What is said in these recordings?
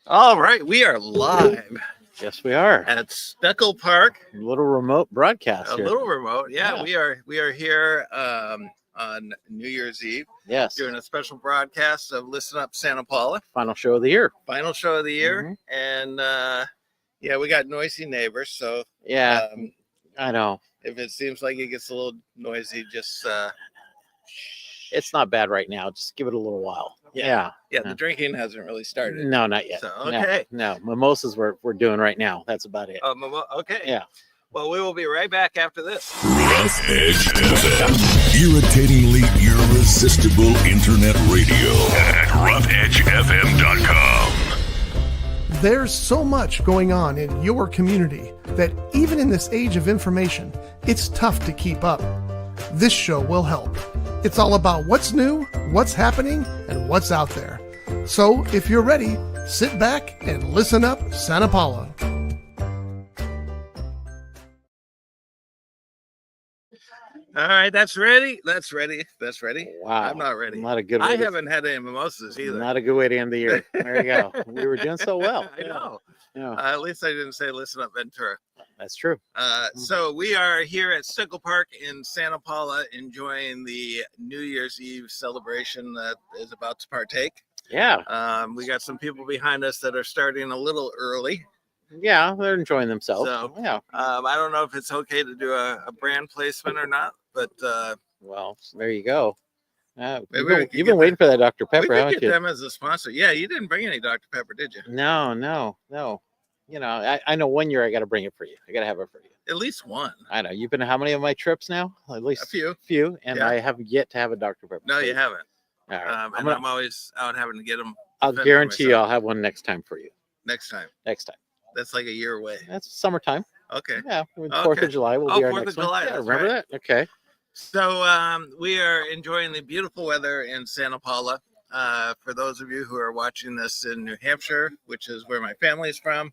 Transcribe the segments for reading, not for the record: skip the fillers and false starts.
All right, we are live Yes, we are. at Speckle Park. A little remote broadcast A here. little remote, yeah. Yeah. We are here on New Year's Eve Yes. doing a special broadcast of Listen Up Santa Paula, Final show of the year. final show of the year, and yeah, we got noisy neighbors. So Yeah, I know. if it seems like it gets a little noisy, just It's not bad right now. Just give it a little while. Yeah. Yeah. the drinking hasn't really started. No, not yet. So No, okay. No, mimosas we're doing right now. That's about it. Okay. Yeah. Well, we will be right back after this. Rough Edge FM. Irritatingly irresistible internet radio at roughedgefm.com. There's so much going on in your community that even in this age of information, it's tough to keep up. This show will help. It's all about what's new, what's happening, and what's out there. So if you're ready, sit back and listen up, Santa Paula. All right, that's ready. That's ready. Wow. I'm not ready. Not a good way I to- haven't had any mimosas either. Not a good way to end the year. There you go. We were doing so well. I know. Yeah, At least I didn't say listen up Ventura. that's true. So we are here at Speckle Park in Santa Paula enjoying the New Year's Eve celebration that is about to partake. Yeah. We got some people behind us that are starting a little early. Yeah, they're enjoying themselves. So- Yeah. I don't know if it's okay to do a brand placement or not, but Well, there you go. Maybe You've we been, could you've get been waiting for that Dr. we Pepper, could haven't get you? them as a sponsor. Yeah, you didn't bring any Dr. Pepper, did you? No. You know, I know one year I got to bring it for you. I got to have it for you. At least one. I know. You've been to how many of my trips now? At least A few. Few, and Yeah. I have yet to have a Dr. Pepper. No, for you haven't. All right. And I'm always out having to get them I'll defend guarantee you myself. I'll have one next time for you. next time. Next time. That's like a year away. That's summertime. Okay. Yeah. 4th Okay. of July will Oh, be our 4th of next July, one. Yeah, that's remember right. that? Okay. So we are enjoying the beautiful weather in Santa Paula. For those of you who are watching this in New Hampshire, which is where my family is from,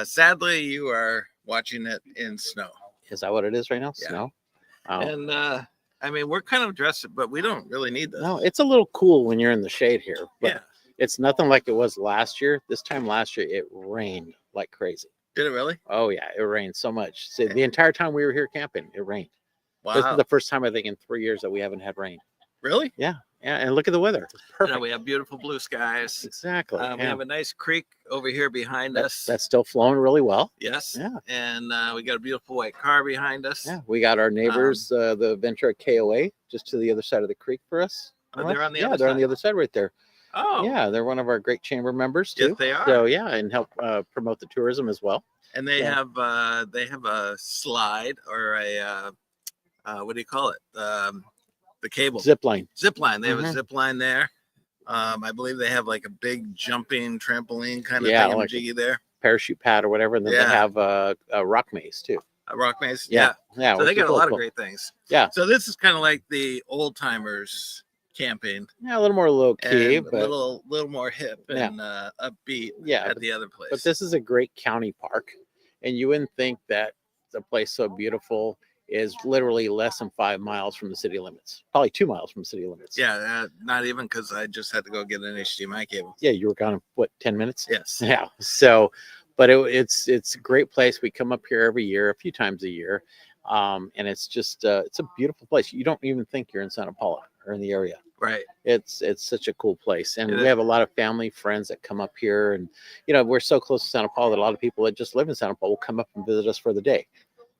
sadly, you are watching it in snow. Is that what it is right now? Yeah. Snow? Oh. And I mean, we're kind of dressed, but we don't really need this. No, it's a little cool when you're in the shade here, but Yeah. it's nothing like it was last year. This time last year, it rained like crazy. Did it really? Oh yeah, it rained so much. So the entire time we were here camping, it rained. This Wow. is the first time I think in 3 years that we haven't had rain. Really? Yeah, and look at the weather. It's You perfect. know, we have beautiful blue skies. Exactly. We yeah. have a nice creek over here behind us. That's still flowing really well. Yes. Yeah. And we got a beautiful white car behind us. Yeah, we got our neighbors, the Ventura KOA, just to the other side of the creek for us. Oh, they're on the yeah, other they're on side. the other side right there. Oh. Yeah, they're one of our great chamber members too. Yes, they are. So yeah, and help promote the tourism as well. And they Yeah. have a slide or a what do you call it? The cable Zip line. zip line. They have a Mhm. zip line there. I believe they have like a big jumping trampoline kind of Yeah, thing like- jiggy there. Parachute pad or whatever, and then Yeah. they have a rock maze too. A rock maze. Yeah, So which they is got a really lot cool. of great things. Yeah. So this is kind of like the old timers camping Yeah, a little more low key, and a but little more hip Yeah. and upbeat yeah, at the other place. but this is a great county park, and you wouldn't think that the place so beautiful is literally less than 5 miles from the city limits. Probably 2 miles from city limits. yeah, not even because I just had to go get an HDMI cable. Yeah, you were gone in, what, 10 minutes? Yes. Yeah. So, but it's a great place. We come up here every year, a few times a year, and it's just it's a beautiful place. You don't even think you're in Santa Paula or in the area. Right. It's such a cool place, and It we is. have a lot of family friends that come up here, and you know we're so close to Santa Paula that a lot of people that just live in Santa Paula will come up and visit us for the day.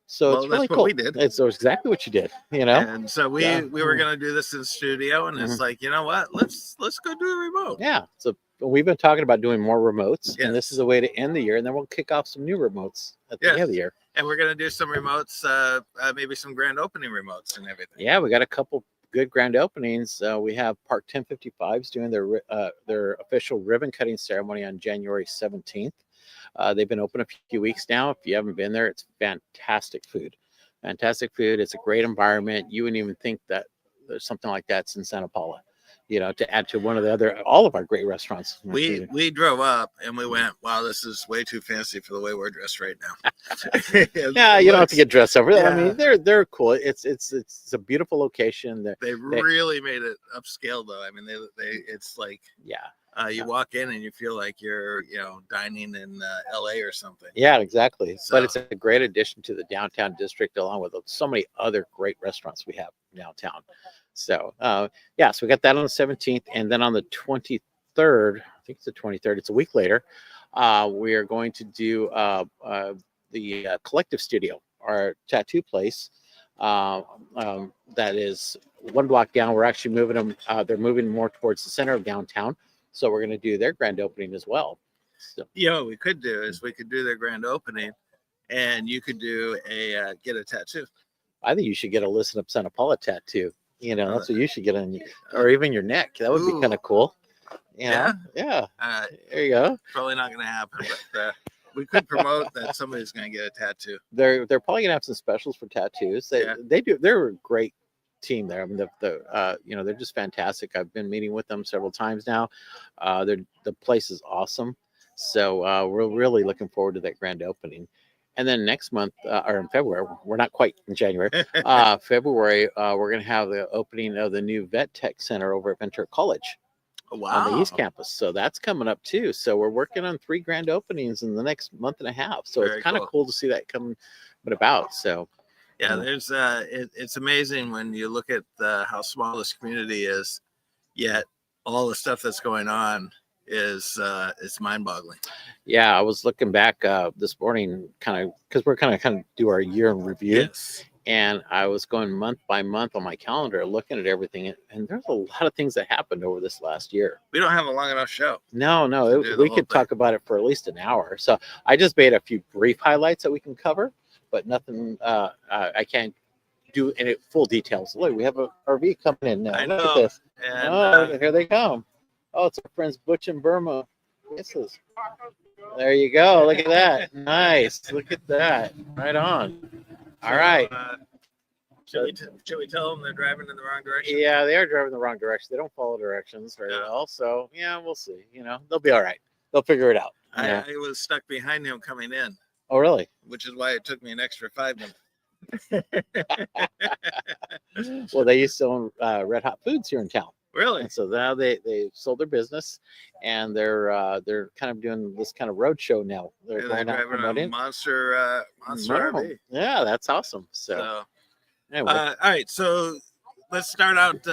So Well, it's really that's what cool. we did. It's exactly what you did. You know. And so we Yeah. were gonna do this in studio, and it's like, you know what? Let's go do a remote. Yeah. So we've been talking about doing more remotes, and this Yes. is a way to end the year, and then we'll kick off some new remotes at the end Yes. of the year. And we're gonna do some remotes, maybe some grand opening remotes and everything. Yeah, we got a couple good grand openings. We have Park 1055s doing their official ribbon cutting ceremony on January 17th. They've been open a few weeks now. If you haven't been there, it's fantastic food. Fantastic food. It's a great environment. You wouldn't even think that there's something like that's in Santa Paula. You know, to add to one of the other, all of our great restaurants. We drove up and we went, wow, this is way too fancy for the way we're dressed right now. Yeah, you don't have to get dressed up. I Yeah. mean, they're cool. It's a beautiful location. They really made it upscale though. I mean, they it's like Yeah. You walk in and you feel like you're, dining in LA or something. Yeah, exactly. So- But it's a great addition to the downtown district, along with so many other great restaurants we have downtown. So, so we got that on the 17th, and then on the 23rd, I think it's the 23rd. It's a week later. We are going to do the Collective Studio, our tattoo place. That is one block down. We're actually moving them. They're moving more towards the center of downtown. So we're going to do their grand opening as well. So, What we could do is we could do their grand opening, and you could do get a tattoo. I think you should get a Listen Up Santa Paula tattoo. That's what you should get on, or even your neck. That would be kind of cool. Yeah. There you go. Probably not going to happen, but we could promote that somebody's going to get a tattoo. They're probably gonna have some specials for tattoos. They're a great team there. I mean, they're just fantastic. I've been meeting with them several times now. The place is awesome. So we're really looking forward to that grand opening. And then next month, or in February, we're not quite in January. February, we're going to have the opening of the new Vet Tech Center over at Ventura College Wow. on the East Campus. So that's coming up too. So we're working on 3 grand openings in the next month and a half. So Very it's kind of cool. cool to see that coming about. So Yeah, there's it's amazing when you look at how small this community is, yet all the stuff that's going on is it's mind-boggling. yeah, I was looking back this morning, kind of because we're kind of do our year in review. Yes. And I was going month by month on my calendar, looking at everything, and there's a lot of things that happened over this last year. We don't have a long enough show. No, To do the we whole could talk about it for at least an hour. So I just made a few brief highlights that we can cover, but nothing. I can't do any full details. Look, we have a RV coming in now. I Look at know. this. And Here they come. Oh, it's our friends Butch and Burma. There you go. Look at that. Nice. Look at that. Right on. All right. Should we tell them they're driving in the wrong direction? Yeah, they are driving the wrong direction. They don't follow directions very Yeah. well. So yeah, we'll see. They'll be all right. They'll figure it out. I was stuck behind him coming in, Oh, really? which is why it took me an extra 5 minutes. Well, they used to own Red Hot Foods here in town, Really? and so now they sold their business, and they're kind of doing this kind of road show now. They're They're going out driving a promoting. monster Wow. RV. Yeah, that's awesome. So So, anyway, all right. So let's start out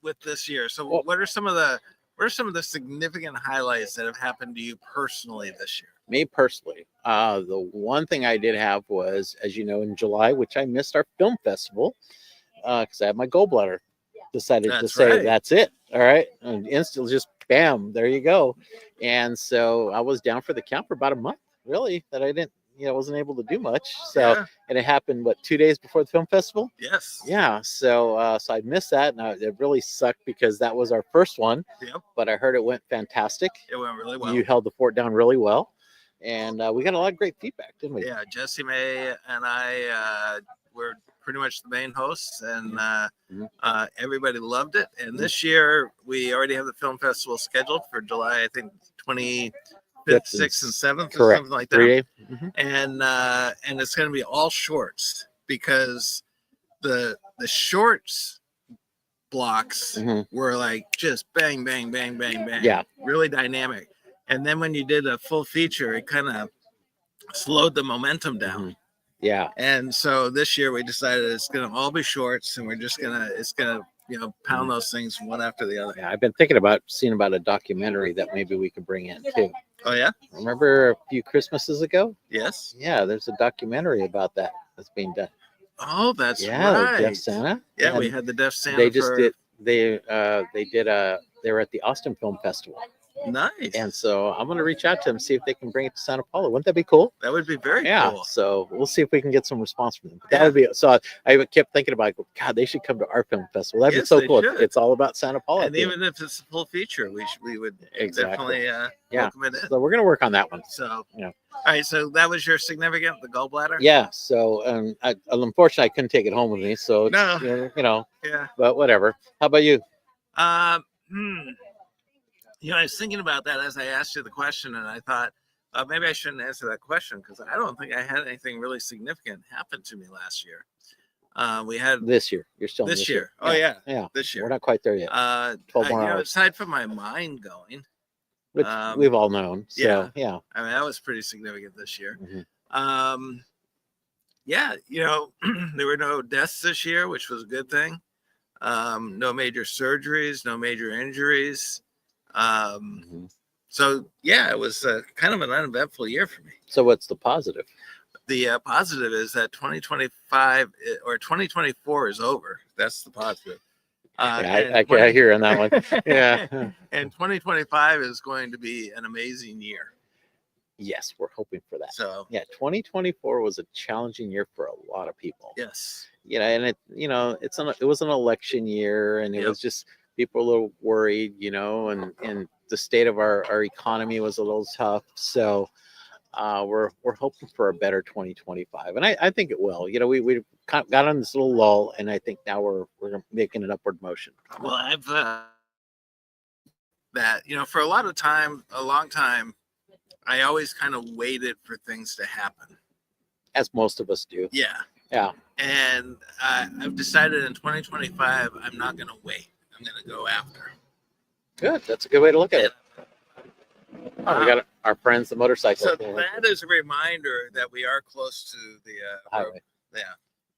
with this year. So, Well- what are some of the significant highlights that have happened to you personally this year? me personally, the one thing I did have was, as you know, in July, which I missed our film festival because I had my gallbladder. Decided to That's say right. that's it. All right, and instantly just bam, there you go. And so I was down for the count for about a month, really, that I didn't, wasn't able to do much. So Yeah. and it happened 2 days before the film festival. Yes. Yeah, so I missed that, and it really sucked because that was our first one. Yep. But I heard it went fantastic. It went really well. You held the fort down really well, and we got a lot of great feedback, didn't we? Yeah, Jesse May and I were pretty much the main hosts, and Mhm. everybody loved it. And this year, we already have the film festival scheduled for July, I think 25th, Fifth and 6th, and 7th, or correct. something like that. 3 day. Mhm. And it's going to be all shorts because the shorts blocks Mhm. were like just bang, bang, bang, bang, bang. Yeah. Really dynamic. And then when you did a full feature, it kind of slowed the momentum down. Mhm. Yeah. And so this year we decided it's going to all be shorts, and it's going to pound those things one after the other. Yeah, I've been seeing about a documentary that maybe we could bring in too. Oh yeah. Remember a few Christmases ago? Yes. Yeah, there's a documentary about that that's being done. Oh, that's Yeah, right. Deaf Santa. Yeah, we And had the Deaf Santa. they just for- did. They were at the Austin Film Festival, Nice. and so I'm gonna reach out to them, see if they can bring it to Santa Paula. Wouldn't that be cool? That would be very Yeah. cool. So we'll see if we can get some response from them. But that Yeah. would be so. I kept thinking about, God, they should come to our film festival. That'd Yes, be so they cool. should. It's all about Santa Paula. And even if it's a full feature, we would Exactly. definitely Yeah. welcome it in. So we're gonna work on that one. So, Yeah. all right. So that was your significant, the gallbladder. Yeah. So unfortunately, I couldn't take it home with me. So No. Yeah. but whatever. How about you? I was thinking about that as I asked you the question, and I thought maybe I shouldn't answer that question because I don't think I had anything really significant happen to me last year. We had This year. You're still in this year. Oh yeah, Yeah. this We're year. not quite there yet. 12 more hours. Aside from my mind going, which Um, we've all known. So yeah. yeah. I mean, that was pretty significant this year. Mhm. Yeah, there were no deaths this year, which was a good thing. No major surgeries, no major injuries. Mhm. So yeah, it was kind of an uneventful year for me. So what's the positive? The positive is that 2025 or 2024 is over. That's the positive. Yeah, I hear on that one. Yeah. And 2025 is going to be an amazing year. Yes, we're hoping for that. So Yeah, 2024 was a challenging year for a lot of people. yes, And it was an election year, and it Yep. was just people were a little worried, and the state of our economy was a little tough. So we're hoping for a better 2025, and I think it will. We got on this little lull, and I think now we're making an upward motion. well, I've that for a long time, I always kind of waited for things to happen. As most of us do. Yeah. Yeah. And I've decided in 2025, I'm not going to wait. I'm going to go after. Good. That's a good way to look at it. Oh, we got our friends, the motorcycle. So that is a reminder that we are close to the highway. Yeah.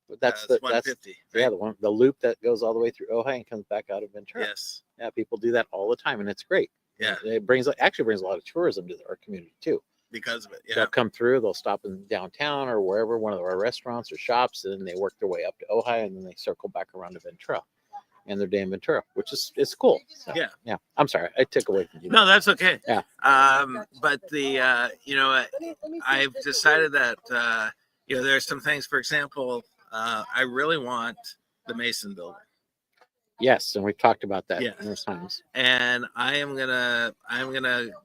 But that's it's the 150. yeah, the loop that goes all the way through Ojai and comes back out of Ventura. Yes. Yeah, people do that all the time, and it's great. Yeah. It actually brings a lot of tourism to our community too. Because of it. Yeah. They'll come through, they'll stop in downtown or wherever, one of our restaurants or shops, and then they work their way up to Ojai, and then they circle back around to Ventura and their day in Ventura, which is it's cool. So, Yeah. Yeah. I'm sorry, I took away from you. No, that's okay. Yeah. But the I've decided that there's some things. For example, I really want the Mason building, Yes, and we've talked about that Yes. numerous times. and I'm gonna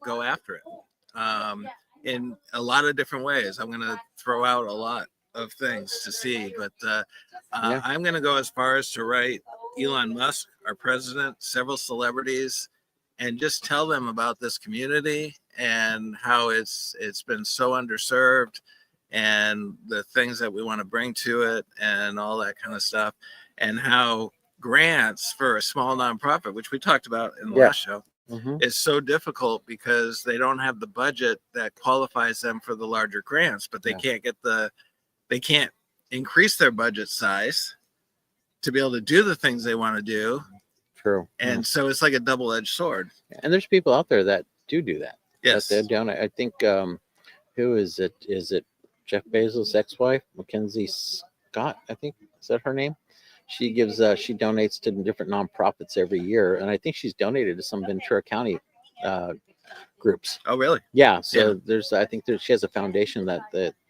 go after it in a lot of different ways. I'm gonna throw out a lot of things to see, but Yeah. I'm gonna go as far as to write Elon Musk, our president, several celebrities, and just tell them about this community and how it's been so underserved and the things that we want to bring to it and all that kind of stuff, and how grants for a small nonprofit, which we talked about in the Yeah. last show, Mhm. is so difficult because they don't have the budget that qualifies them for the larger grants, but they Yeah. can't increase their budget size to be able to do the things they want to do. True. And so it's like a double-edged sword. And there's people out there that do that. Yes. That they're down. I think who is it? Is it Jeff Bezos' ex-wife, Mackenzie Scott? I think is that her name. She gives she donates to different nonprofits every year, and I think she's donated to some Ventura County groups. Oh, really? Yeah. So she has a foundation that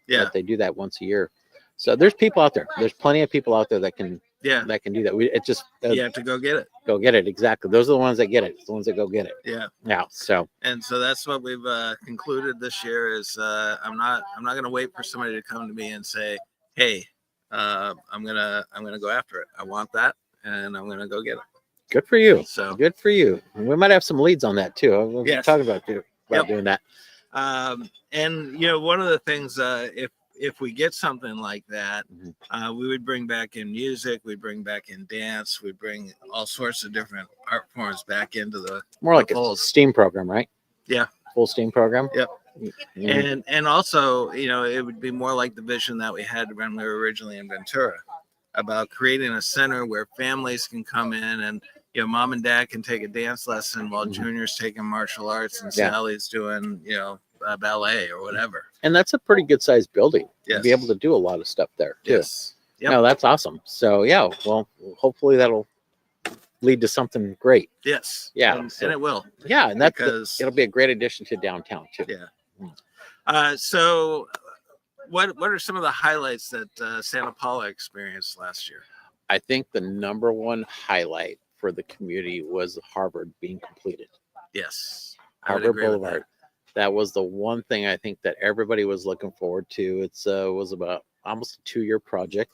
Yeah. they do that once a year. So there's people out there. There's plenty of people out there that can Yeah. do that. It just You have to go get it. go get it. Exactly. Those are the ones that get it. It's the ones that go get it. Yeah. Yeah. So And so that's what we've concluded this year is I'm not going to wait for somebody to come to me and say, hey, I'm gonna go after it. I want that, and I'm gonna go get it. good for you. So Good for you. And we might have some leads on that too. We'll Yes. talk about Yep. doing that. and one of the things if we get something like that, Mhm. we would bring back in music, we'd bring back in dance, we'd bring all sorts of different art forms back into the More like a fold. STEAM program, right? Yeah. Full STEAM program. Yep. Mhm. And also it would be more like the vision that we had when we were originally in Ventura, about creating a center where families can come in and mom and dad can take a dance lesson while Mhm. Junior's taking martial arts and Yeah. Sally's doing ballet or whatever. And that's a pretty good sized building. Yes. To be able to do a lot of stuff there too. Yes. Yep. No, that's awesome. So yeah, well, hopefully that'll lead to something great. Yes. Yeah, And, so- and it will. Yeah, and that's Because it'll be a great addition to downtown too. Yeah. So what are some of the highlights that Santa Paula experienced last year? I think the number one highlight for the community was Harvard being completed. Yes. I would Harvard agree with Boulevard. That was the one thing I think that everybody was looking forward to. It's was about almost a 2-year project,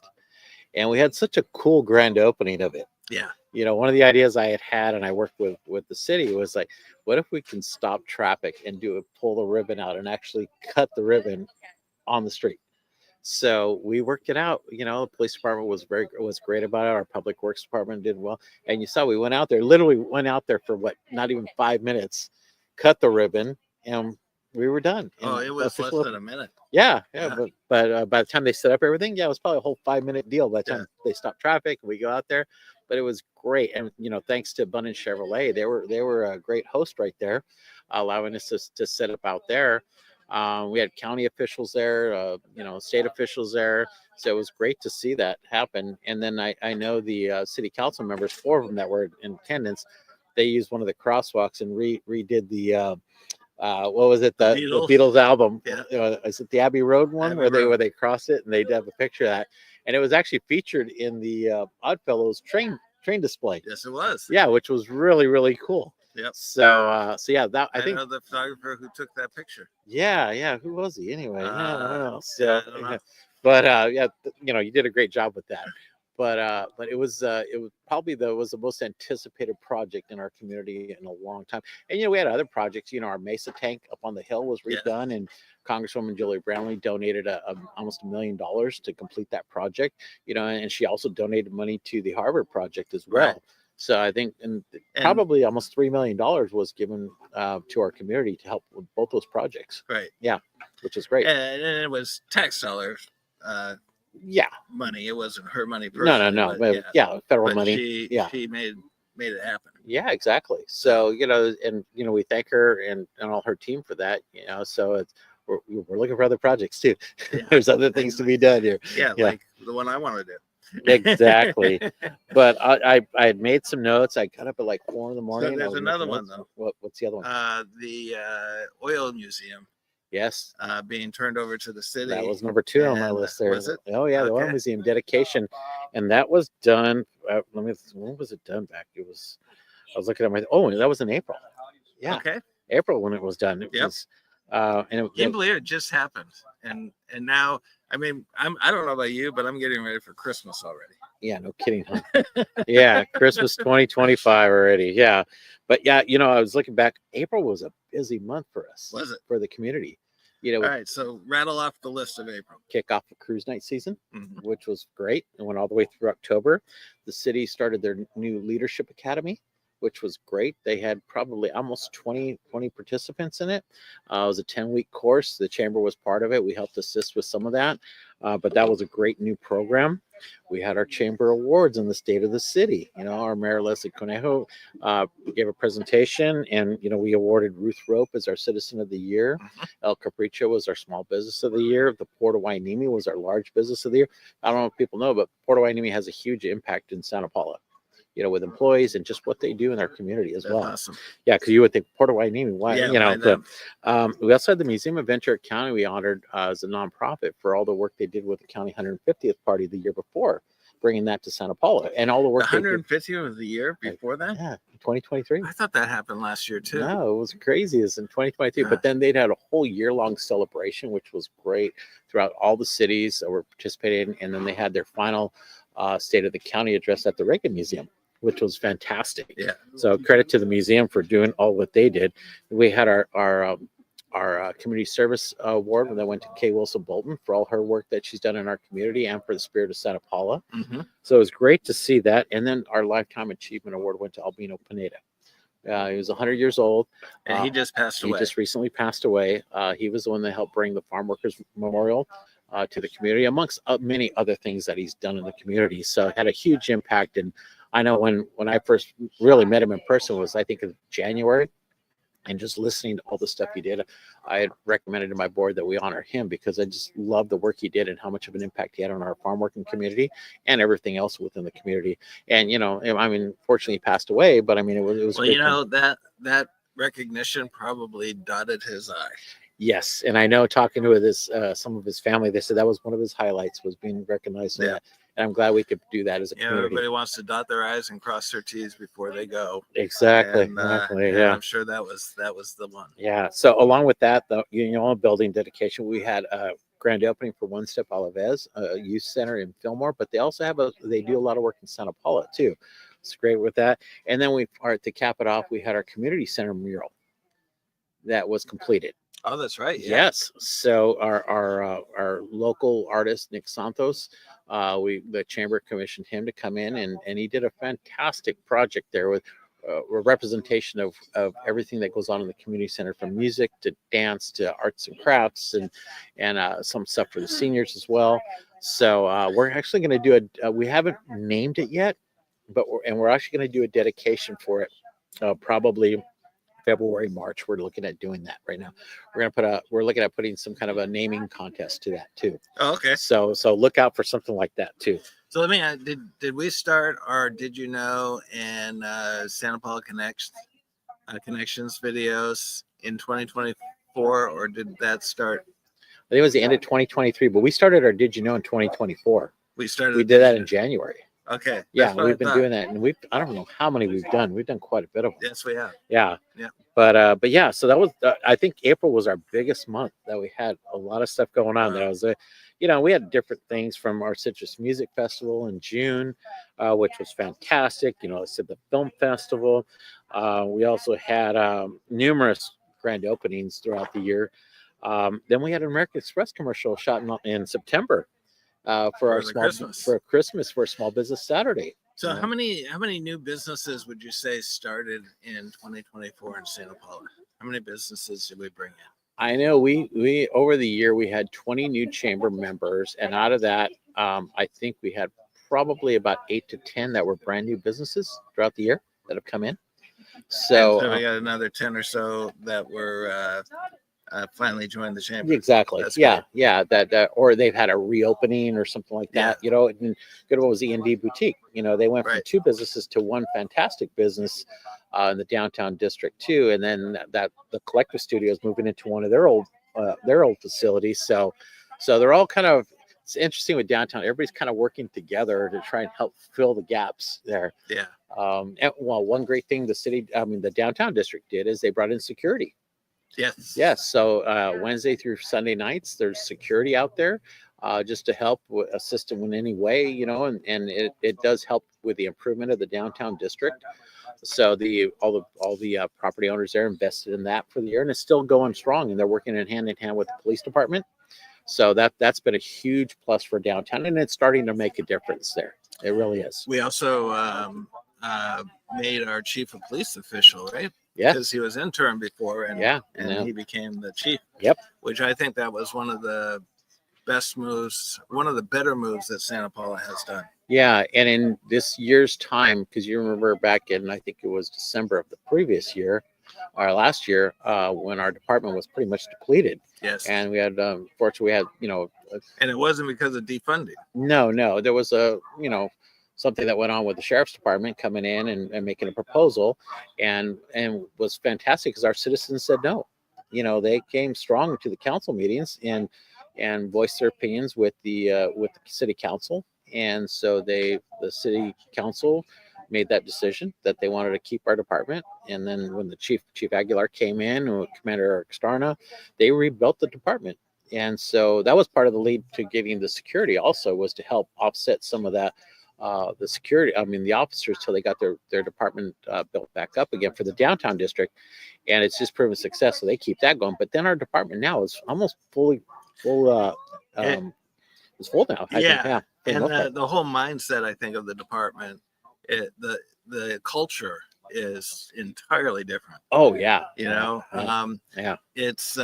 and we had such a cool grand opening of it. Yeah. One of the ideas I had, and I worked with the city, was like, what if we can stop traffic and pull the ribbon out and actually cut the ribbon on the street? So we worked it out. The police department was great about it. Our public works department did well, and you saw we literally went out there for not even 5 minutes, cut the ribbon, and we were done. Oh, And it was less official- than a minute. yeah, Yeah. but by the time they set up everything, yeah, it was probably a whole 5-minute deal. By the Yeah. time they stopped traffic, we go out there, but it was great. And thanks to Abundant Chevrolet, they were a great host right there, allowing us to set up out there. We had county officials there, state officials there, so it was great to see that happen. And then I know the city council members, 4 of them that were in attendance, they used one of the crosswalks and redid the. What was it? The Beatles? Beatles album. Yeah. Is it the Abbey Road one Abbey where Road. they cross it and they have a picture of that, and it was actually featured in the Oddfellows train display. Yes, it was. Yeah, which was really really cool. Yep. So yeah, that I I think know the photographer who took that picture. yeah. Who was he anyway? Yeah, I don't know. So, yeah, I don't know. but yeah, you did a great job with that. But it was probably was the most anticipated project in our community in a long time. And we had other projects. Our Mesa tank up on the hill was Yeah. redone, and Congresswoman Julie Brownlee donated almost $1 million to complete that project. And she also donated money to the Harvard project as well. Right. So I think And- probably almost $3 million was given to our community to help with both those projects, Right. which is great. And it was tax dollars Yeah. money. It wasn't her money No, personally. no. But, Yeah, federal but money. She, Yeah. she made it happen. Yeah, exactly. So we thank her and all her team for that. So it's we're looking for other projects too. Yeah. There's other things to be done here. Yeah, Yeah. like the one I want to do. Exactly. But I had made some notes. I got up at like 4 in the morning. there's I was another making one, notes. What's the other one? The oil museum Yes, being turned over to the city. that was number 2 on my And list there. was it? Oh yeah, the oil Okay. museum dedication, and that was done. When was it done back? I was looking at that was in April. Yeah, Okay. April when it was done. It Yep. was, and Can you believe it just happened? And now, I mean, I don't know about you, but I'm getting ready for Christmas already. yeah, no kidding, huh? Yeah, Christmas 2025 already. Yeah, but yeah, I was looking back. April was a busy month for us. Was it? For the community? All right, so rattle off the list of April. Kick off the cruise night season, Mhm. which was great, and went all the way through October. The city started their new leadership academy, which was great. They had probably almost 20 participants in it. It was a 10-week course. The chamber was part of it. We helped assist with some of that, but that was a great new program. We had our chamber awards in the state of the city. Our Mayor Leslie Conejo gave a presentation, and we awarded Ruth Rope as our Citizen of the Year. Mhm. El Capricho was our Small Business of the Year. The Port of Wainimi was our Large Business of the Year. I don't know if people know, but Port of Wainimi has a huge impact in Santa Paula, with employees and just what they do in their community as That's well. awesome. Yeah, because you would think Port of Wainimi, why? Yeah, why them? We also had the Museum of Ventura County. We honored as a nonprofit for all the work they did with the county 150th party the year before, bringing that to Santa Paula, and all the The work they did. 150th of the year before that? Yeah, 2023. I thought that happened last year too. No, it was crazy. It's in 2022. But then they'd had a whole year-long celebration, which was great throughout all the cities that were participating. And then they had their final State of the County address at the Reagan Museum, which was fantastic. Yeah. So credit to the museum for doing all what they did. We had our community service award that went to Kay Wilson Bolton for all her work that she's done in our community and for the Spirit of Santa Paula. Mhm. So it was great to see that. And then our Lifetime Achievement Award went to Albino Pineda. He was 100 years old. And he just passed He away. just recently passed away. He was the one that helped bring the Farm Workers Memorial to the community, amongst many other things that he's done in the community. So it had a huge impact. And I know when I first really met him in person was, I think, in January. And just listening to all the stuff he did, I had recommended to my board that we honor him because I just love the work he did and how much of an impact he had on our farm working community and everything else within the community. And fortunately he passed away, but I mean, it was. Well, that recognition probably dotted his eye. Yes, and I know talking to some of his family, they said that was one of his highlights was being recognized. Yeah. And I'm glad we could do that as a community. Everybody wants to dot their I's and cross their T's before they go. Exactly. And, Exactly. and Yeah. I'm sure that was the one. Yeah. So along with that, the building dedication, we had a grand opening for One Step Alavez, a youth center in Fillmore, but they also they do a lot of work in Santa Paula too. It's great with that. And then to cap it off, we had our community center mural that was completed. Oh, that's right. Yeah. Yes. So our local artist Nick Santos, the chamber commissioned him to come in and he did a fantastic project there with a representation of everything that goes on in the community center, from music to dance to arts and crafts, and some stuff for the seniors as well. So we're actually going to do we haven't named it yet, but we're actually going to do a dedication for it, probably February, March. We're looking at doing that right now. We're looking at putting some kind of a naming contest to that too. Oh, okay. So look out for something like that too. So let me, did we start our Did You Know and Santa Paula Connections videos in 2024, or did that start? I think it was the end of 2023, but we started our Did You Know in 2024. We started. We did that in January. Okay. Yeah, that's what we've I been thought. doing that, and I don't know how many we've done. We've done quite a bit of them. Yes, we have. Yeah. Yeah. But yeah, so that was I think April was our biggest month that we had a lot of stuff going on. That was we had different things from our Citrus Music Festival in June, which was fantastic. I said the film festival. We also had numerous grand openings throughout the year. Then we had an American Express commercial shot in September for our Christmas for a Small Business Saturday. So how many new businesses would you say started in 2024 in Santa Paula? How many businesses did we bring in? I know we over the year we had 20 new chamber members, and out of that, I think we had probably about 8 to 10 that were brand new businesses throughout the year that have come in. So we got another 10 or so that were finally joined the chamber. Exactly. That's yeah, great. yeah. That or they've had a reopening or something like that. And good one was E&D Boutique. They went from 2 businesses to 1 fantastic business in the downtown district too. And then that the Collective Studio is moving into one of their old facilities. So they're all kind of. It's interesting with downtown. Everybody's kind of working together to try and help fill the gaps there. Yeah. One great thing the downtown district did is they brought in security. Yes. So Wednesday through Sunday nights, there's security out there just to help assist them in any way, and it does help with the improvement of the downtown district. So all the property owners there invested in that for the year, and it's still going strong, and they're working hand in hand with the police department. So that's been a huge plus for downtown, and it's starting to make a difference there. It really is. We also made our chief of police official, right? Yeah. Because he was intern before, and he became the chief. Yep. Which I think that was one of the best moves, one of the better moves that Santa Paula has done. Yeah, and in this year's time, because you remember back in, I think it was December of the previous year, or last year, when our department was pretty much depleted. Yes. And we had, fortunately, and it wasn't because of defunding. No, there was something that went on with the sheriff's department coming in and making a proposal, and was fantastic because our citizens said no. They came strong to the council meetings and voiced their opinions with the city council, and so the city council made that decision that they wanted to keep our department. And then when the Chief Aguilar came in, or Commander Extarna, they rebuilt the department. And so that was part of the lead to getting the security also, was to help offset some of that, the security, the officers, till they got their department built back up again for the downtown district. And it's just proven success. So they keep that going. But then our department now is almost full. It's full now. Yeah. And the whole mindset, I think, of the department, the culture is entirely different. Oh yeah. It's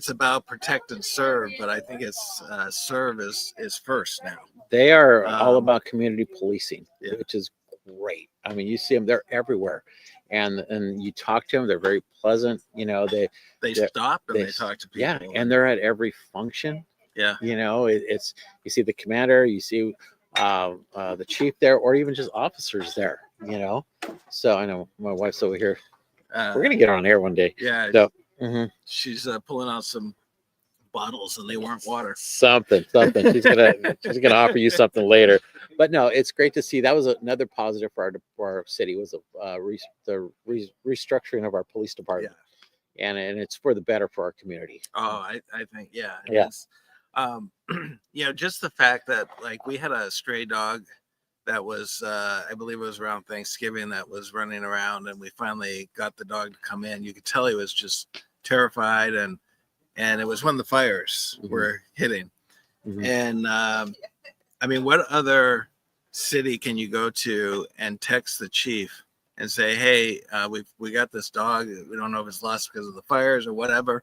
about protect and serve, but I think it's serve is first now. They are all about community policing, Yeah. which is great. You see them, they're everywhere. And you talk to them, they're very pleasant. They stop and they talk to people. Yeah, and they're at every function. Yeah. It's you see the commander, you see the chief there, or even just officers there. So I know my wife's over here. We're gonna get her on air one day. Yeah. So, she's pulling out some bottles, and they weren't water. Something. She's gonna offer you something later. But no, it's great to see. That was another positive for our city, was the restructuring of our police department, and it's for the better for our community. Oh, I think Yeah. It's, just the fact that we had a stray dog that was I believe it was around Thanksgiving, that was running around, and we finally got the dog to come in. You could tell he was just terrified, and it was when the fires were hitting. And what other city can you go to and text the chief and say, hey, we got this dog. We don't know if it's lost because of the fires or whatever,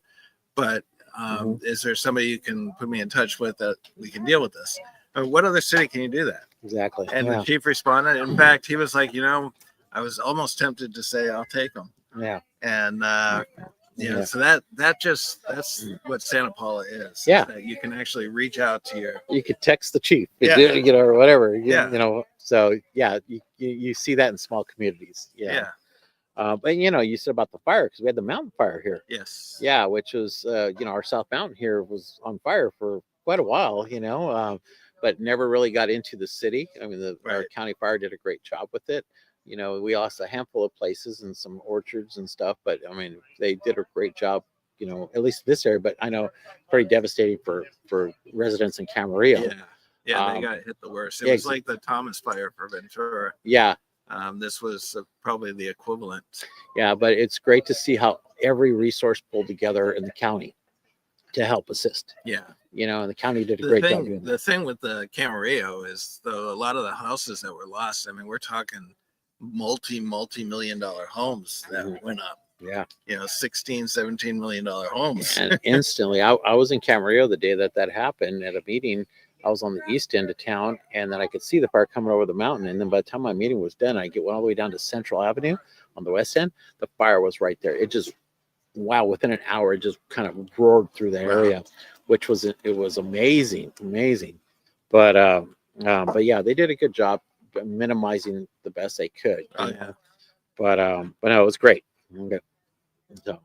but is there somebody you can put me in touch with that we can deal with this? What other city can you do that? Exactly. And Yeah. the chief responded. In fact, he was like, I was almost tempted to say, I'll take them. Yeah. And Yeah. so that's what Santa Paula is. Yeah. That you can actually reach out to your. You could text the chief, Yeah. or whatever. Yeah. So yeah, you see that in small communities. Yeah. But you said about the fire, because we had the mountain fire here. Yes. Yeah, which was our South Mountain here was on fire for quite a while. But never really got into the city. I mean, our Right. county fire did a great job with it. We lost a handful of places and some orchards and stuff, but I mean, they did a great job. At least this area. But I know pretty devastating for residents in Camarillo. Yeah. They got hit the worst. It yeah, was like the Thomas fire for Ventura. Yeah. This was probably the equivalent. Yeah, but it's great to see how every resource pulled together in the county to help assist. Yeah. And the county did a great job doing that. The thing with the Camarillo is, though, a lot of the houses that were lost, I mean, we're talking multi-million-dollar homes that went up. Yeah. 16-17 million dollar homes. And instantly, I was in Camarillo the day that happened at a meeting. I was on the east end of town, and then I could see the fire coming over the mountain. went by the time my meeting was done, I went all the way down to Central Avenue on the west end. The fire was right there. It just, within an hour, it just kind of roared through the area, which was amazing. But yeah, they did a good job minimizing the best they could. But no, it was great. Okay. So,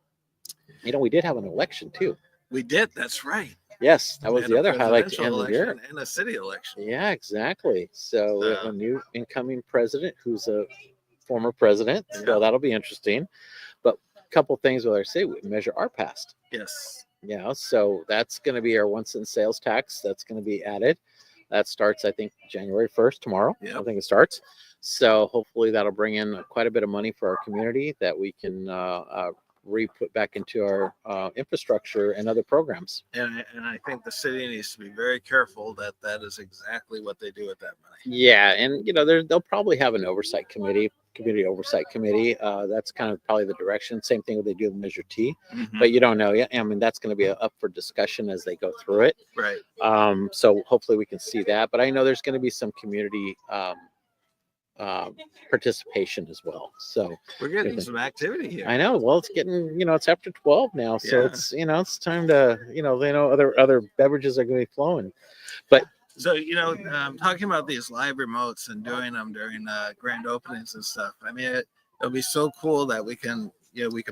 we did have an election too. We did. That's right. Yes, that We was had the a other highlight to end the year. presidential election and a city election. Yeah, exactly. So we have a new incoming president who's a former president. So that'll be interesting. But a couple things with our city, we measure our past. Yes. Yeah, so that's going to be our 1 cent sales tax. That's going to be added. That starts, I think, January 1st, tomorrow. Yep. I think it starts. So hopefully that'll bring in quite a bit of money for our community that we can re-put back into our infrastructure and other programs. And I think the city needs to be very careful that is exactly what they do with that money. Yeah, and they'll probably have an community oversight committee. That's kind of probably the direction. Same thing with they do with Measure T, but you don't know yet. I mean, that's going to be up for discussion as they go through it. Right. So hopefully we can see that. But I know there's going to be some community participation as well. So We're getting some activity here. I know. Well, it's getting, it's after 12 now, so Yeah. it's, it's time to, they know other beverages are going to be flowing. But So, talking about these live remotes and doing them during grand openings and stuff. I mean, it'll be so cool that we can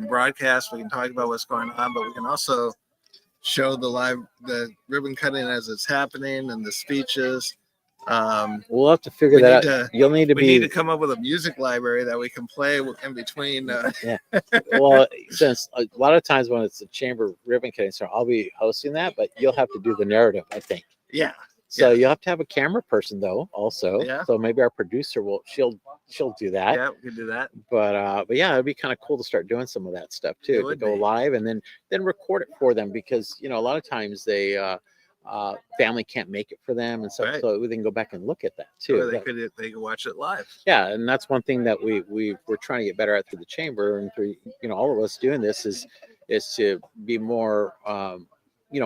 broadcast, we can talk about what's going on, but we can also show the ribbon cutting as it's happening and the speeches. we'll have to figure We that need out. You'll need to We need be, to come up with a music library that we can play in between. well, since a lot of times when it's a chamber ribbon cutting, so I'll be hosting that, but you'll have to do the narrative, I think. Yeah. So Yeah. you'll have to have a camera person though, also. Yeah. So maybe our producer she'll do that. Yeah, we can do that. But yeah, it'd be kind of cool to start doing some of that stuff It too, to would go be. live and then record it for them, because a lot of times they family can't make it for them and stuff, Right. so we can go back and look at that Or too. they could watch it live. Yeah, and that's one thing that we're trying to get better at through the chamber and through all of us doing this is to be more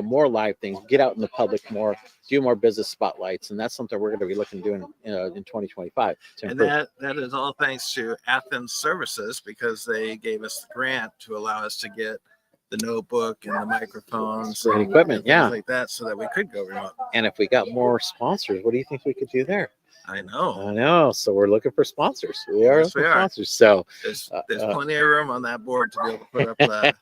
more live things, get out in the public more, do more business spotlights, and that's something we're going to be looking to do in 2025. To And improve. that is all thanks to Athens Services, because they gave us the grant to allow us to get the notebook and the microphones Great and equipment, things yeah. like that, so that we could go remote. And if we got more sponsors, what do you think we could do there? I know I know. So we're looking for sponsors. We are Yes, looking we for are. sponsors. So there's plenty of room on that board to be able to put up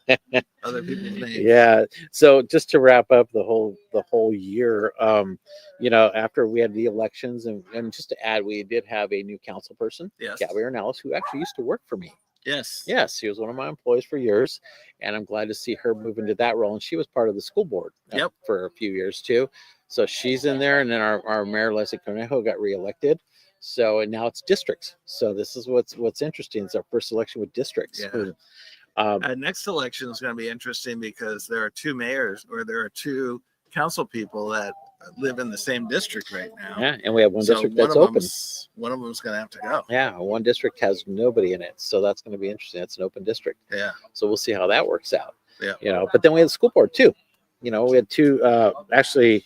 other people's names. yeah. So just to wrap up the whole year, after we had the elections and just to add, we did have a new council person, Yes. Gabby Ornelas, who actually used to work for me. Yes. Yes, she was one of my employees for years, and I'm glad to see her move into that role. And she was part of the school board Yep. for a few years too. So she's in there, and then our mayor Leslie Cornejo got reelected. So and now it's districts. So this is what's interesting. It's our first election with districts. Yeah. Next election is going to be interesting because there are two mayors, or there are two council people that live in the same district right now. Yeah, and we have one So district that's open. One of them's going to have to go. Yeah, one district has nobody in it, so that's going to be interesting. It's an open district, Yeah. so we'll see how that works out. Yeah. You know, but then we had the school board too. You know, we had two, actually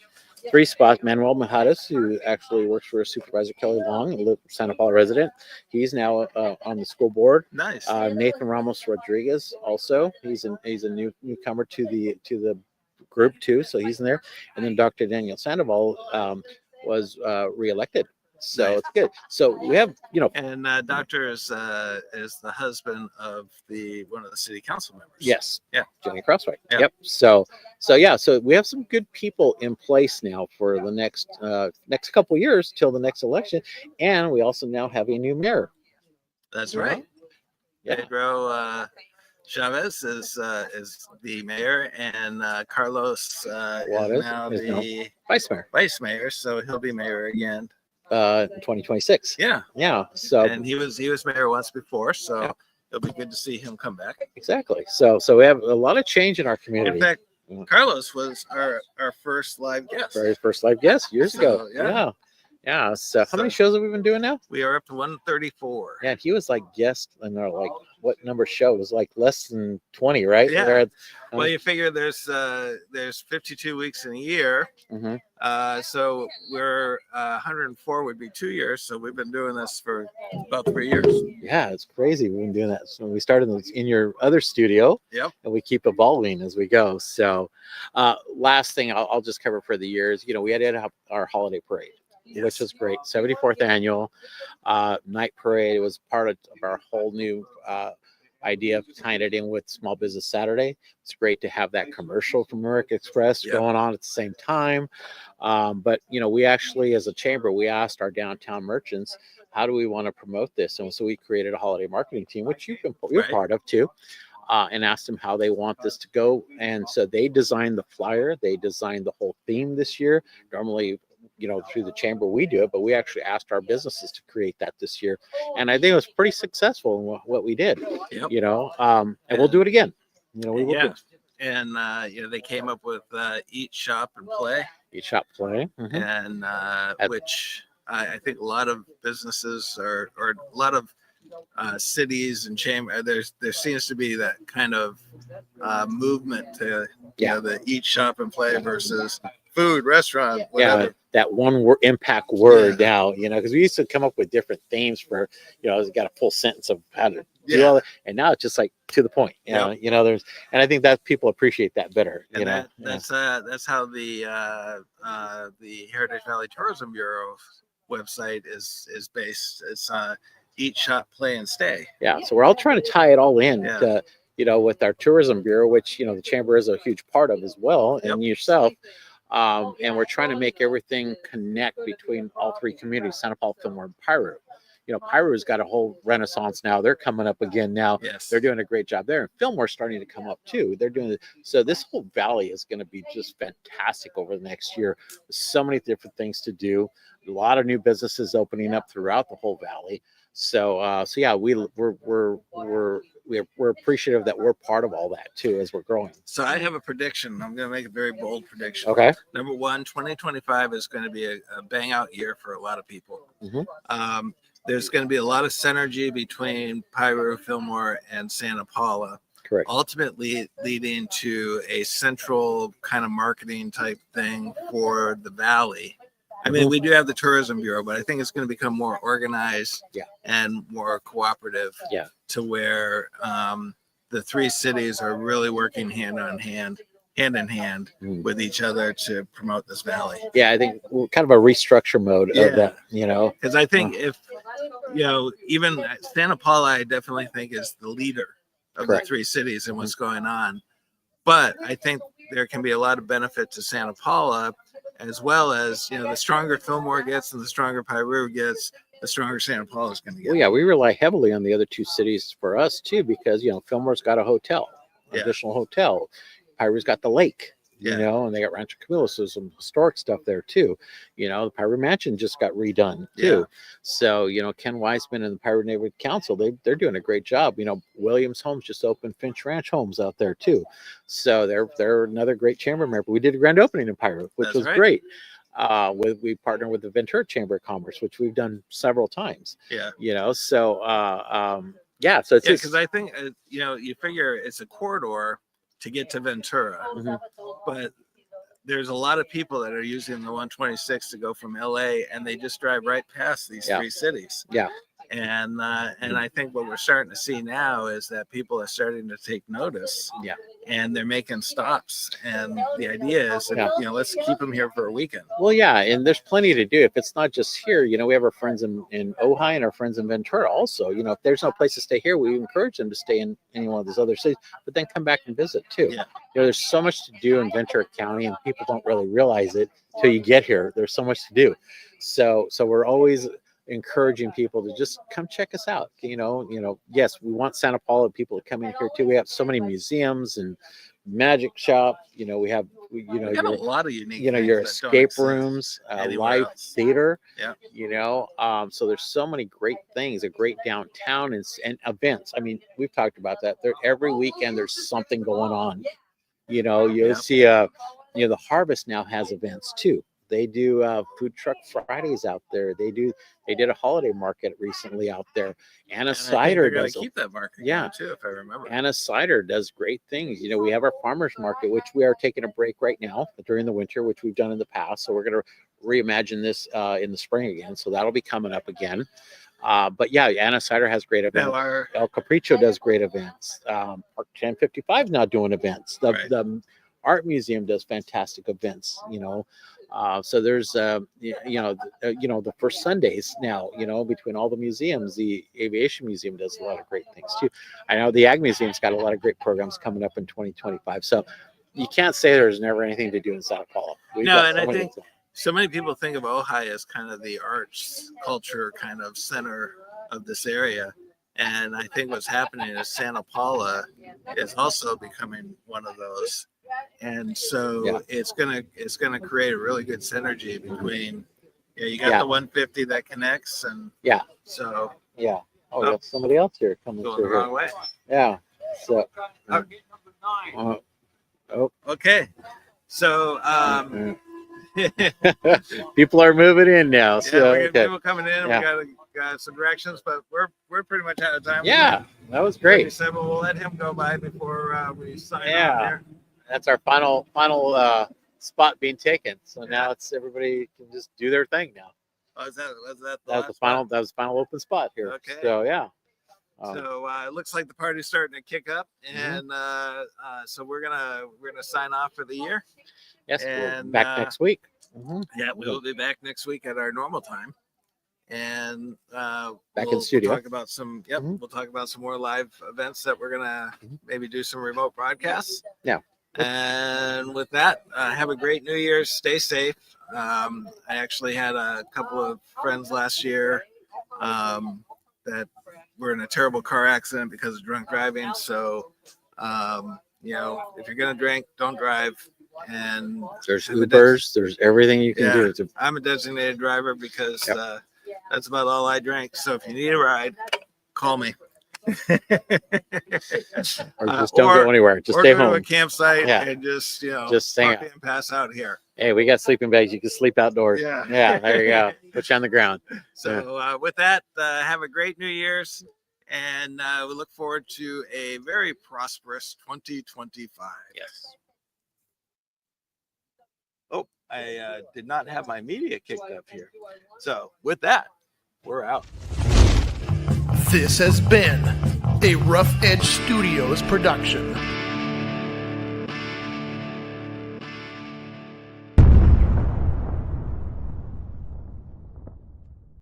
3 spots. Manuel Majadas, who actually works for Supervisor Kelly Long, a Santa Paula resident. He's now on the school board. Nice. Nathan Ramos Rodriguez also. He's a newcomer to the group too, so he's in there. And then Dr. Daniel Sandoval was reelected, so Nice. it's good. So we have, you know, And Doctor is the husband of one of the city council members. yes, Yeah. Jenny Crossway. Yeah. Yep. So yeah, so we have some good people in place now for the next couple of years till the next election, and we also now have a new mayor. That's Yeah. right. Yeah. Pedro Chavez is the mayor, and Carlos Juarez is now is now the Vice mayor, vice mayor, so he'll be mayor again. in 2026. Yeah, Yeah. So and he was mayor once before, so Yeah. it'll be good to see him come back. exactly. So we have a lot of change in our community. In fact, Yeah. Carlos was our first live guest. Very first live guest years So, ago. yeah. Yeah. So how many So- shows have we been doing now? We are up to 134. Yeah, he was like guest in our what number show? It was like less than 20, right? Yeah. There- Well, you figure there's 52 weeks in a year. Mhm. So we're 104 would be 2 years. So we've been doing this for about 3 years. Yeah, it's crazy. We've been doing that. So we started in your other studio. Yep. And we keep evolving as we go. So last thing I'll just cover for the years, you know, we had to have our holiday parade, which was great. 74th annual night parade. It was part of our whole new idea of tying it in with Small Business Saturday. It's great to have that commercial from American Express Yeah. going on at the same time. But, you know, we actually, as a chamber, we asked our downtown merchants, how do we want to promote this? And so we created a holiday marketing team, which you're Right. part of too. And asked them how they want this to go. And so they designed the flyer. They designed the whole theme this year. Normally, you know, through the chamber, we do it, but we actually asked our businesses to create that this year. And I think it was pretty successful in what we did, Yep. you know, and we'll do it again. You know, we will Yeah. do And they came up with Eat, Shop, and Play, each shop play. Mhm. and which I think a lot of businesses or a lot of cities and chamber there seems to be that kind of movement to the Eat, Shop, and Play versus food, restaurant, whatever. Yeah, that one word impact word now, you know, because we used to come up with different themes for, you know, got a full sentence of how to do all that, and now it's just like to the point. You know, there's, and I think that people appreciate that better. And You know, that's how the Heritage Valley Tourism Bureau website is based. It's Eat, Shop, Play, and Stay. yeah. So we're all trying to tie it all in, Yeah. to, you know, with our tourism bureau, which, you know, the chamber is a huge part of as well, and yourself. And we're trying to make everything connect between all three communities, Santa Paula, Fillmore, and Piru. You know, Piru's got a whole renaissance now. They're coming up again now. Yes. They're doing a great job there. And Fillmore's starting to come up too. They're doing it. So this whole valley is going to be just fantastic over the next year. There's so many different things to do. A lot of new businesses opening up throughout the whole valley. So yeah, we're appreciative that we're part of all that too as we're growing. So I have a prediction. I'm going to make a very bold prediction. Okay. Number one, 2025 is going to be a bang out year for a lot of people. Mhm. There's going to be a lot of synergy between Piru, Fillmore, and Santa Paula, Correct. ultimately leading to a central kind of marketing type thing for the valley. I mean, we do have the tourism bureau, but I think it's going to become more organized and more cooperative to where the three cities are really working hand in hand with each other to promote this valley. Yeah, I think we're kind of a restructure mode of that, you know. Because I think if, even Santa Paula, I definitely think is the leader of Correct. the three cities and what's going on. But I think there can be a lot of benefit to Santa Paula, as well as, the stronger Fillmore gets and the stronger Piru gets, the stronger Santa Paula is going to get. Well, yeah, we rely heavily on the other two cities for us too, because Fillmore's got a hotel, additional hotel. Piru's got the lake, and they got Rancho Camilo, so some historic stuff there too. The Piru Mansion just got redone too. So Ken Wiseman and the Piru Neighborhood Council, they're doing a great job. Williams Homes just opened Finch Ranch Homes out there too. So they're another great chamber member. We did a grand opening in Piru, which was great. We partner with the Ventura Chamber of Commerce, which we've done several times. Yeah. So yeah, so it's Yeah, just, because I think you figure it's a corridor to get to Ventura, Mhm. but there's a lot of people that are using the 126 to go from LA, and they just drive right past these Yeah. three cities. Yeah. And I think what we're starting to see now is that people are starting to take notice. Yeah. And they're making stops. And the idea is, Yeah. let's keep them here for a weekend. well, yeah, and there's plenty to do. If it's not just here, we have our friends in Ojai and our friends in Ventura also. If there's no place to stay here, we encourage them to stay in any one of those other cities, but then come back and visit too. Yeah. There's so much to do in Ventura County, and people don't really realize it till you get here. There's so much to do. So we're always encouraging people to just come check us out. Yes, we want Santa Paula people to come in here too. We have so many museums and magic shop. We have We got a lot of unique. your things that don't escape exist rooms, anywhere live else. theater. Yeah. So there's so many great things, a great downtown and events. I mean, we've talked about that. Every weekend there's something going on. You'll Yeah. see the Harvest now has events too. They do food truck Fridays out there. They did a holiday market recently out there. Anna And I think Cider they're gonna does keep that market Yeah. going, too, if I remember. Anna Cider does great things. We have our farmers market, which we are taking a break right now during the winter, which we've done in the past. So we're going to reimagine this in the spring again. So that'll be coming up again. But yeah, Anna Cider has great events. Now El Capricho does great events. Park 1055 is now doing events. Right. The Art Museum does fantastic events. So there's the first Sundays now, between all the museums. The Aviation Museum does a lot of great things too. I know the Ag Museum's got a lot of great programs coming up in 2025. So you can't say there's never anything to do in Santa Paula. We've No, got and so I many think things. so many people think of Ojai as kind of the arts culture kind of center of this area. And I think what's happening is Santa Paula is also becoming one of those. And so Yeah. it's gonna create a really good synergy between you got Yeah. the 150 that connects, and Yeah. so Yeah. Oh, Oh. we have somebody else here coming going the through wrong here. way. Yeah. So. Okay. So People are moving in now. yeah, So we got okay. people coming in. Yeah. We got some directions, but we're pretty much out of time. Yeah, that was We great. said, well, we'll let him go by before we sign Yeah. off here. That's our final spot being taken. So now it's everybody can just do their thing now. Oh, was that the That was last the final. one? That was the final open spot here. Okay. So yeah. So it looks like the party's starting to kick up, Mm-hmm. and so we're gonna sign off for the year. Yes, we'll be and, back next week. Mhm. Yeah, we'll be back next week at our normal time, and Back in the studio. We'll talk about some. Yep, Mhm. we'll talk about some more live events that we're gonna Mhm. maybe do some remote broadcasts. Yeah. And with that, have a great New Year's. Stay safe. I actually had a couple of friends last year that were in a terrible car accident because of drunk driving. So, if you're gonna drink, don't drive. And There's have a Ubers. There's everything you can Yeah. do. It's a- I'm a designated driver because Yep. that's about all I drank. So if you need a ride, call me. or just Uh, don't or- go anywhere. Just or stay go to a home. campsite Yeah. and just Just hang park out. and pass out here. Hey, we got sleeping bags. You can sleep outdoors. Yeah. Yeah. There you go. Put you on the ground. So with that, have a great New Year's, and we look forward to a very prosperous 2025. Yes. Oh, I did not have my media kicked up here. So with that, we're out. This has been a Rough Edge Studios production.